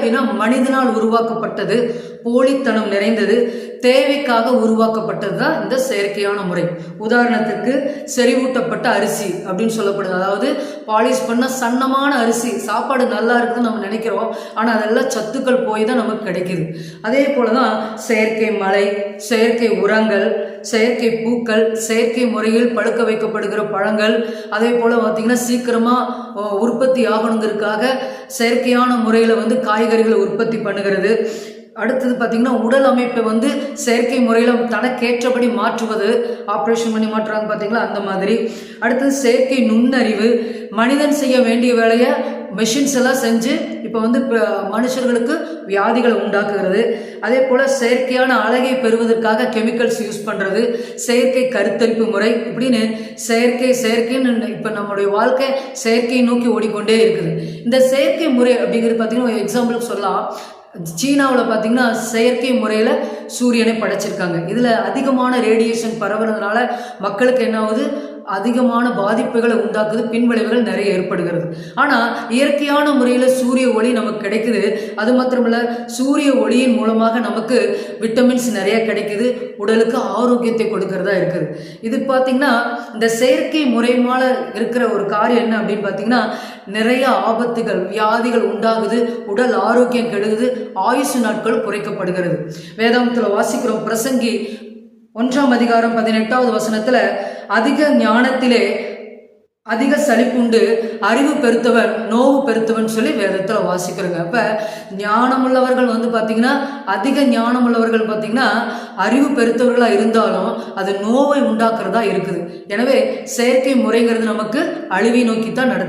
அப்படின்னா மனிதனால் உருவாக்கப்பட்டது, போலித்தனம் நிறைந்தது, தேவைக்காக உருவாக்கப்பட்டது தான் இந்த செயற்கையான முறை. உதாரணத்துக்கு செறிவூட்டப்பட்ட அரிசி அப்படின்னு சொல்லப்படுது. அதாவது பாலிஷ் பண்ண சன்னமான அரிசி, சாப்பாடு நல்லா இருக்குதுன்னு நம்ம நினைக்கிறோம், ஆனால் அதெல்லாம் சத்துக்கள் போய் தான் நமக்கு கிடைக்குது. அதே போல தான் செயற்கை மழை, செயற்கை உரங்கள், செயற்கை பூக்கள், செயற்கை முறையில் பழுக்க வைக்கப்படுகிற பழங்கள், அதே போல் பார்த்திங்கன்னா சீக்கிரமாக உற்பத்தி ஆகணுங்கிறதுக்காக செயற்கையான முறையில் காய்கறிகளை உற்பத்தி பண்ணுகிறது. அடுத்தது பார்த்திங்கன்னா உடல் அமைப்பை செயற்கை முறையில் தனக்கேற்றபடி மாற்றுவது, ஆப்ரேஷன் பண்ணி மாற்றுறாங்க பார்த்திங்களா, அந்த மாதிரி. அடுத்தது செயற்கை நுண்ணறிவு, மனிதன் செய்ய வேண்டிய வேலையை மெஷின்ஸ் எல்லாம் செஞ்சு இப்போ மனுஷர்களுக்கு வியாதிகளை உண்டாக்குகிறது. அதே போல் செயற்கையான அழகை பெறுவதற்காக கெமிக்கல்ஸ் யூஸ் பண்ணுறது, செயற்கை கருத்தரிப்பு முறை, இப்படின்னு செயற்கைன்னு இப்போ நம்மளுடைய வாழ்க்கை செயற்கையை நோக்கி ஓடிக்கொண்டே இருக்குது. இந்த செயற்கை முறை அப்படிங்கிறது பார்த்திங்கன்னா ஒரு எக்ஸாம்பிளுக்கு சொல்லலாம். சீனாவில் பார்த்திங்கன்னா செயற்கை முறையில் சூரியனை படைச்சிருக்காங்க. இதில் அதிகமான ரேடியேஷன் பரவுறதுனால மக்களுக்கு என்ன ஆகுது, அதிகமான பாதிப்புகளை உண்டாக்குது, பின்விளைவுகள் நிறைய ஏற்படுகிறது. ஆனால் இயற்கையான முறையில் சூரிய ஒளி நமக்கு கிடைக்குது. அது மாத்திரமில்ல, சூரிய ஒளியின் மூலமாக நமக்கு விட்டமின்ஸ் நிறைய கிடைக்குது, உடலுக்கு ஆரோக்கியத்தை கொடுக்கறதா இருக்குது. இது பார்த்திங்கன்னா இந்த செயற்கை முறையினால இருக்கிற ஒரு காரியம் என்ன அப்படின்னு பார்த்திங்கன்னா நிறைய ஆபத்துகள், வியாதிகள் உண்டாகுது, உடல் ஆரோக்கியம் கெடுகுது, ஆயுசு நாட்கள் குறைக்கப்படுகிறது. வேதாந்தத்தில் வாசிக்கிறோம், பிரசங்கி 1ஆம் அதிகாரம் 18வது வசனத்துல, அதிக ஞானத்திலே அதிக சலிப்புண்டு, அறிவு பெருத்தவன் நோவு பெருத்தவன் சொல்லி வேதத்துல வாசிக்கிறோங்க. அப்ப ஞானமுள்ளவர்கள் பார்த்தீங்கன்னா, அதிக ஞானமுள்ளவர்கள் பார்த்தீங்கன்னா அறிவு பெருத்தவர்களா இருந்தாலும் அது நோவை உண்டாக்குறதா இருக்குது. எனவே செயற்கை முறைங்கிறது நமக்கு அழிவை நோக்கித்தான் நடத்தும்.